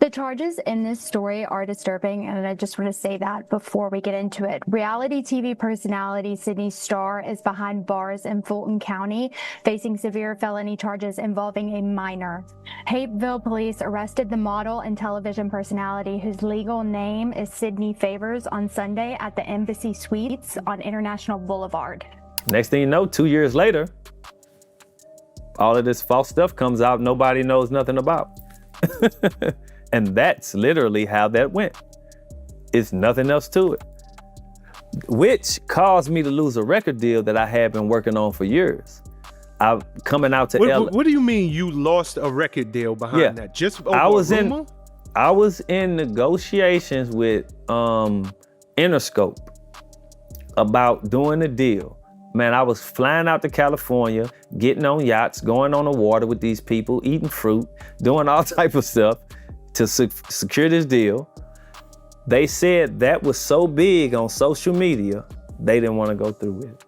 The charges in this story are disturbing, and I just want to say that before we get into it. Reality TV personality Sidney Starr is behind bars in Fulton County, facing severe felony charges involving a minor. Hapeville police arrested the model and television personality, whose legal name is Sydney Favors, on Sunday at the Embassy Suites on International Boulevard. Next thing you know, 2 years later, all of this false stuff comes out nobody knows nothing about. And that's literally how that went. It's nothing else to it. Which caused me to lose a record deal that I had been working on for years. I'm coming out to LA. What do you mean you lost a record deal behind that? Just over a rumor? I was in negotiations with Interscope about doing a deal. Man, I was flying out to California, getting on yachts, going on the water with these people, eating fruit, doing all type of stuff to secure this deal. They said that was so big on social media, they didn't want to go through with it.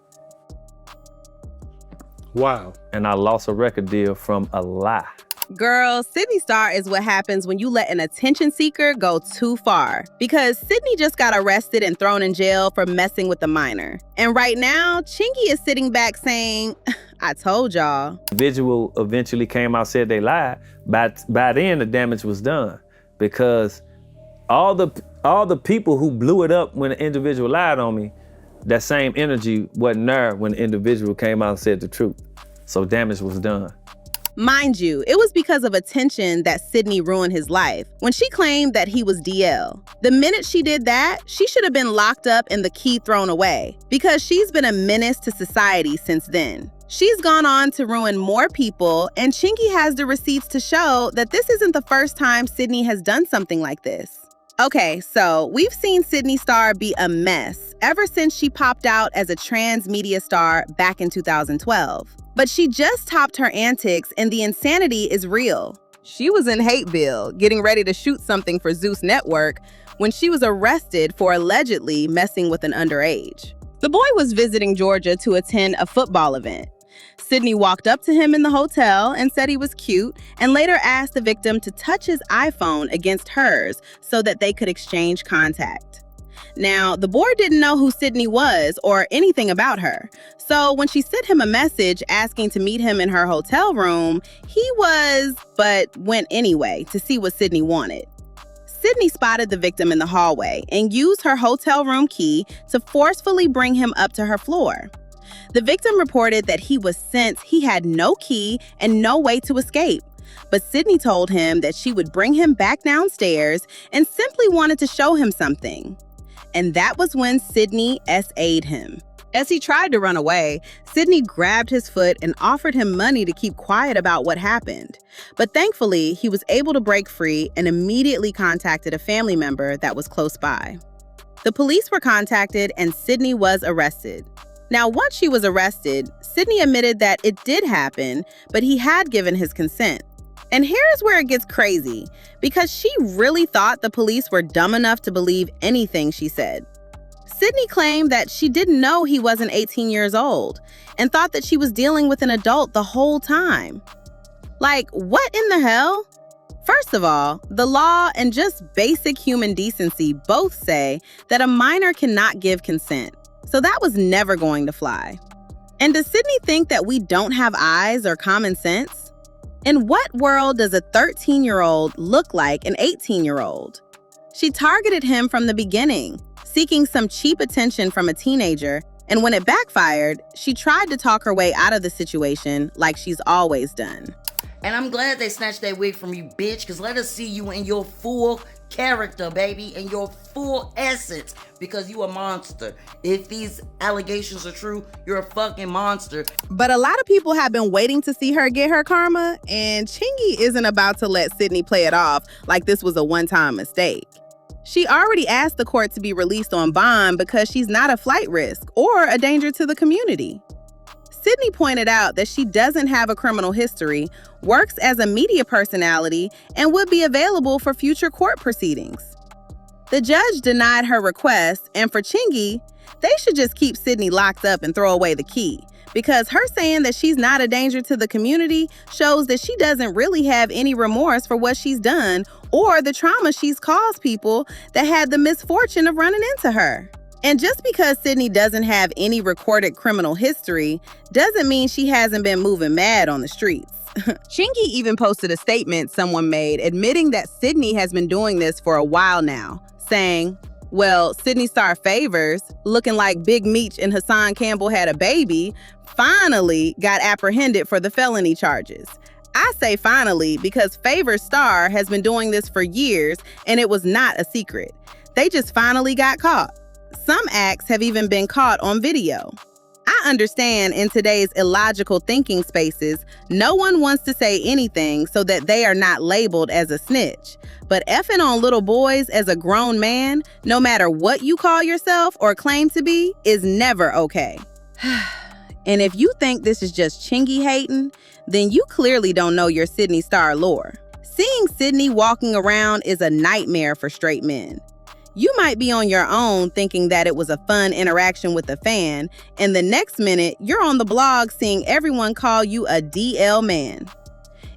Wow. And I lost a record deal from a lie. Girl, Sidney Starr is what happens when you let an attention seeker go too far. Because Sidney just got arrested and thrown in jail for messing with a minor. And right now, Chingy is sitting back saying, I told y'all. The individual eventually came out, said they lied. By then, the damage was done. Because all the people who blew it up when the individual lied on me, that same energy wasn't there when the individual came out and said the truth. So damage was done. Mind you, it was because of attention that Sidney ruined his life when she claimed that he was DL. The minute she did that, she should have been locked up and the key thrown away, because she's been a menace to society since then. She's gone on to ruin more people, and Chingy has the receipts to show that this isn't the first time Sidney has done something like this. Okay, so we've seen Sidney Starr be a mess ever since she popped out as a trans media star back in 2012. But she just topped her antics, and the insanity is real. She was in Hapeville, getting ready to shoot something for Zeus Network, when she was arrested for allegedly messing with an underage. The boy was visiting Georgia to attend a football event. Sidney walked up to him in the hotel and said he was cute, and later asked the victim to touch his iPhone against hers so that they could exchange contact. Now, the boy didn't know who Sidney was or anything about her. So when she sent him a message asking to meet him in her hotel room, but went anyway to see what Sidney wanted. Sidney spotted the victim in the hallway and used her hotel room key to forcefully bring him up to her floor. The victim reported that he was since he had no key and no way to escape. But Sidney told him that she would bring him back downstairs and simply wanted to show him something. And that was when Sidney SA'd him. As he tried to run away, Sidney grabbed his foot and offered him money to keep quiet about what happened. But thankfully, he was able to break free and immediately contacted a family member that was close by. The police were contacted and Sidney was arrested. Now, once she was arrested, Sidney admitted that it did happen, but he had given his consent. And here's where it gets crazy, because she really thought the police were dumb enough to believe anything she said. Sidney claimed that she didn't know he wasn't 18 years old and thought that she was dealing with an adult the whole time. Like, what in the hell? First of all, the law and just basic human decency both say that a minor cannot give consent, so that was never going to fly. And does Sidney think that we don't have eyes or common sense? In what world does a 13-year-old look like an 18-year-old? She targeted him from the beginning, seeking some cheap attention from a teenager, and when it backfired, she tried to talk her way out of the situation like she's always done. And I'm glad they snatched that wig from you, bitch, because let us see you in your full character, baby, in your full essence, because you a monster. If these allegations are true, you're a fucking monster. But a lot of people have been waiting to see her get her karma, and Chingy isn't about to let Sidney play it off like this was a one-time mistake. She already asked the court to be released on bond because she's not a flight risk or a danger to the community. Sidney pointed out that she doesn't have a criminal history, works as a media personality, and would be available for future court proceedings. The judge denied her request, and for Chingy, they should just keep Sidney locked up and throw away the key, because her saying that she's not a danger to the community shows that she doesn't really have any remorse for what she's done or the trauma she's caused people that had the misfortune of running into her. And just because Sidney doesn't have any recorded criminal history doesn't mean she hasn't been moving mad on the streets. Chingy even posted a statement someone made admitting that Sidney has been doing this for a while now, saying, well, Sidney Starr Favors, looking like Big Meech and Hassan Campbell had a baby, finally got apprehended for the felony charges. I say finally because Favors Starr has been doing this for years and it was not a secret. They just finally got caught. Some acts have even been caught on video. I understand in today's illogical thinking spaces, no one wants to say anything so that they are not labeled as a snitch. But effing on little boys as a grown man, no matter what you call yourself or claim to be, is never okay. And if you think this is just Chingy hating, then you clearly don't know your Sidney Starr lore. Seeing Sidney walking around is a nightmare for straight men. You might be on your own thinking that it was a fun interaction with a fan, and the next minute, you're on the blog seeing everyone call you a DL man.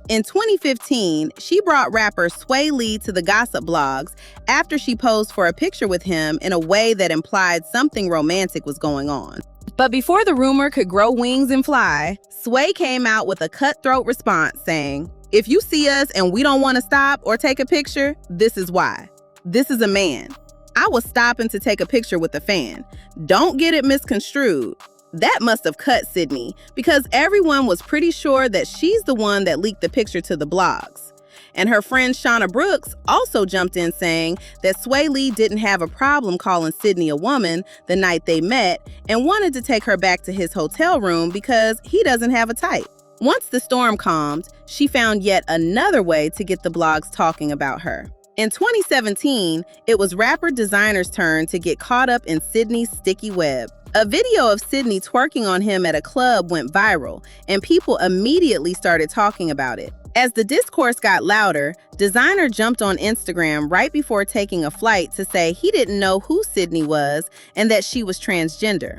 In 2015, she brought rapper Sway Lee to the gossip blogs after she posed for a picture with him in a way that implied something romantic was going on. But before the rumor could grow wings and fly, Sway came out with a cutthroat response saying, "If you see us and we don't want to stop or take a picture, this is why. This is a man. I was stopping to take a picture with a fan. Don't get it misconstrued." That must have cut Sidney because everyone was pretty sure that she's the one that leaked the picture to the blogs. And her friend Shauna Brooks also jumped in saying that Sway Lee didn't have a problem calling Sidney a woman the night they met and wanted to take her back to his hotel room because he doesn't have a type. Once the storm calmed, she found yet another way to get the blogs talking about her. In 2017, it was rapper Designer's turn to get caught up in Sidney's sticky web. A video of Sidney twerking on him at a club went viral, and people immediately started talking about it. As the discourse got louder, Designer jumped on Instagram right before taking a flight to say he didn't know who Sidney was and that she was transgender.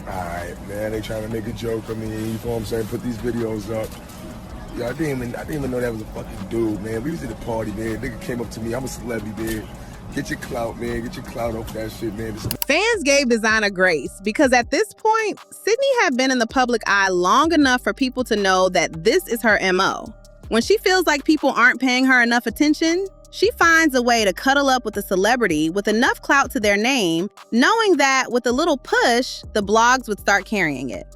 Alright, man, they trying to make a joke of me, you know what I'm saying, put these videos up. Yeah, I didn't even know that was a fucking dude, man. We was at a party, man. Nigga came up to me, I'm a celebrity, man. Get your clout, man. Get your clout off that shit, man. Fans gave Designer grace because at this point, Sidney had been in the public eye long enough for people to know that this is her MO. When she feels like people aren't paying her enough attention, she finds a way to cuddle up with a celebrity with enough clout to their name, knowing that with a little push, the blogs would start carrying it.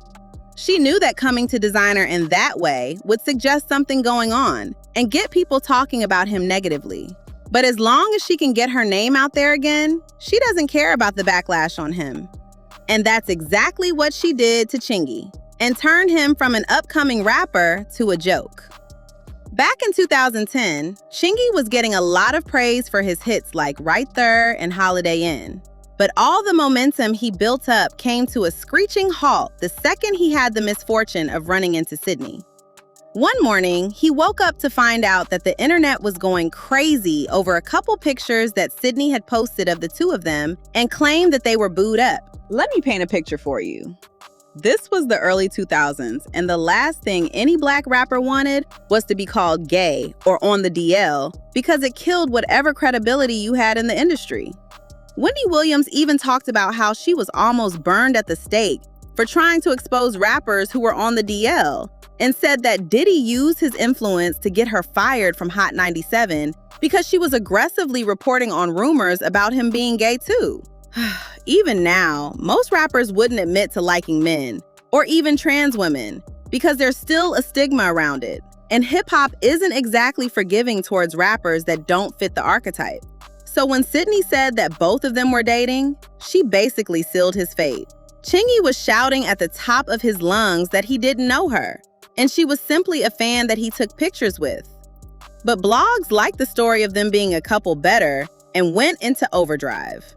She knew that coming to Designer in that way would suggest something going on and get people talking about him negatively. But as long as she can get her name out there again, she doesn't care about the backlash on him. And that's exactly what she did to Chingy and turned him from an upcoming rapper to a joke. Back in 2010, Chingy was getting a lot of praise for his hits like Right There and Holiday Inn. But all the momentum he built up came to a screeching halt the second he had the misfortune of running into Sidney. One morning, he woke up to find out that the internet was going crazy over a couple pictures that Sidney had posted of the two of them and claimed that they were booed up. Let me paint a picture for you. This was the early 2000s, and the last thing any black rapper wanted was to be called gay or on the DL because it killed whatever credibility you had in the industry. Wendy Williams even talked about how she was almost burned at the stake for trying to expose rappers who were on the DL, and said that Diddy used his influence to get her fired from Hot 97 because she was aggressively reporting on rumors about him being gay too. Even now, most rappers wouldn't admit to liking men or even trans women because there's still a stigma around it. And hip-hop isn't exactly forgiving towards rappers that don't fit the archetype. So when Sidney said that both of them were dating, she basically sealed his fate. Chingy was shouting at the top of his lungs that he didn't know her, and she was simply a fan that he took pictures with. But blogs liked the story of them being a couple better and went into overdrive.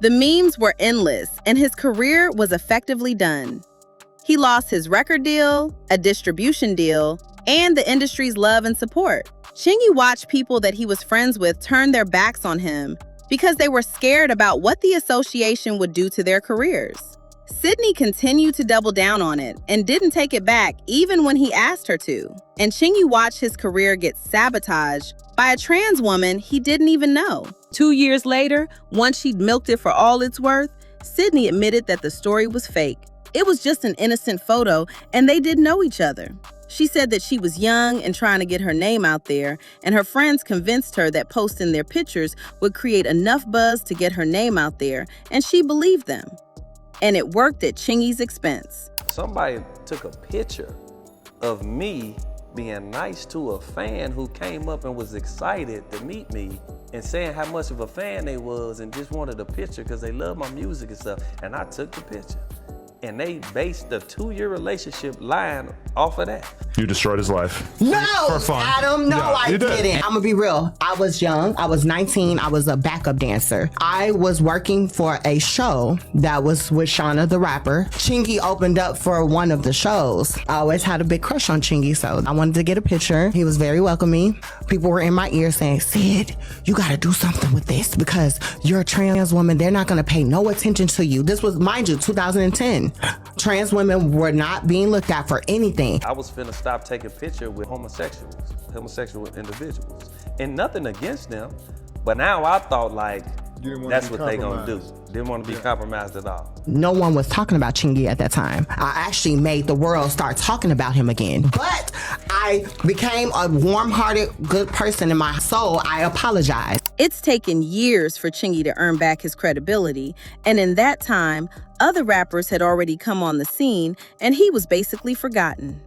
The memes were endless, and his career was effectively done. He lost his record deal, a distribution deal, and the industry's love and support. Chingy watched people that he was friends with turn their backs on him because they were scared about what the association would do to their careers. Sidney continued to double down on it and didn't take it back even when he asked her to. And Chingy watched his career get sabotaged by a trans woman he didn't even know. 2 years later, once she'd milked it for all it's worth, Sidney admitted that the story was fake. It was just an innocent photo and they didn't know each other. She said that she was young and trying to get her name out there, and her friends convinced her that posting their pictures would create enough buzz to get her name out there, and she believed them. And it worked at Chingy's expense. Somebody took a picture of me being nice to a fan who came up and was excited to meet me and saying how much of a fan they was and just wanted a picture because they love my music and stuff. And I took the picture. And they based the 2-year relationship line off of that. You destroyed his life. No, For fun. Adam, no, Yeah, I you did. didn't. I'm gonna be real. I was young. I was 19. I was a backup dancer. I was working for a show that was with Shauna the rapper. Chingy opened up for one of the shows. I always had a big crush on Chingy, so I wanted to get a picture. He was very welcoming. People were in my ear saying, Sid, you gotta do something with this because you're a trans woman. They're not gonna pay no attention to you. This was, mind you, 2010. Trans women were not being looked at for anything. I was finna stop taking pictures with homosexual individuals. And nothing against them, but now I thought like, that's what they gonna do. Didn't want to be compromised at all. No one was talking about Chingy at that time. I actually made the world start talking about him again. But I became a warm-hearted, good person in my soul. I apologized. It's taken years for Chingy to earn back his credibility, and in that time, other rappers had already come on the scene, and he was basically forgotten.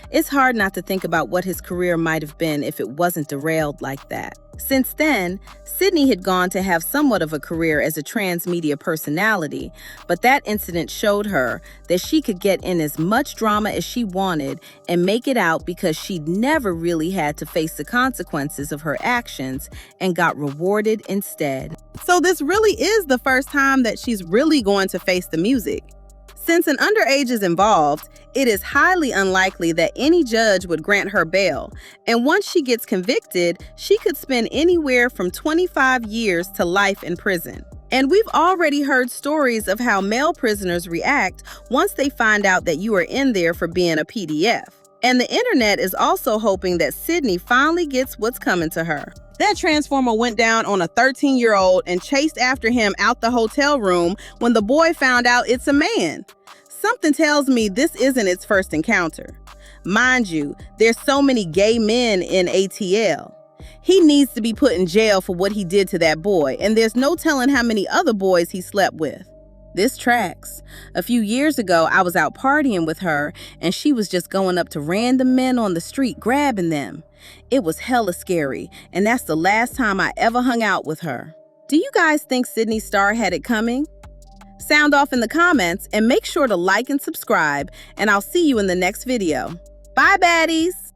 It's hard not to think about what his career might have been if it wasn't derailed like that. Since then, Sidney had gone to have somewhat of a career as a trans media personality, but that incident showed her that she could get in as much drama as she wanted and make it out because she'd never really had to face the consequences of her actions and got rewarded instead. So this really is the first time that she's really going to face the music. Since an underage is involved, it is highly unlikely that any judge would grant her bail. And once she gets convicted, she could spend anywhere from 25 years to life in prison. And we've already heard stories of how male prisoners react once they find out that you are in there for being a PDF. And the internet is also hoping that Sidney finally gets what's coming to her. That transformer went down on a 13-year-old and chased after him out the hotel room when the boy found out it's a man. Something tells me this isn't its first encounter. Mind you, there's so many gay men in ATL. He needs to be put in jail for what he did to that boy, and there's no telling how many other boys he slept with. This tracks. A few years ago, I was out partying with her, and she was just going up to random men on the street, grabbing them. It was hella scary, and that's the last time I ever hung out with her. Do you guys think Sidney Starr had it coming? Sound off in the comments, and make sure to like and subscribe, and I'll see you in the next video. Bye, baddies!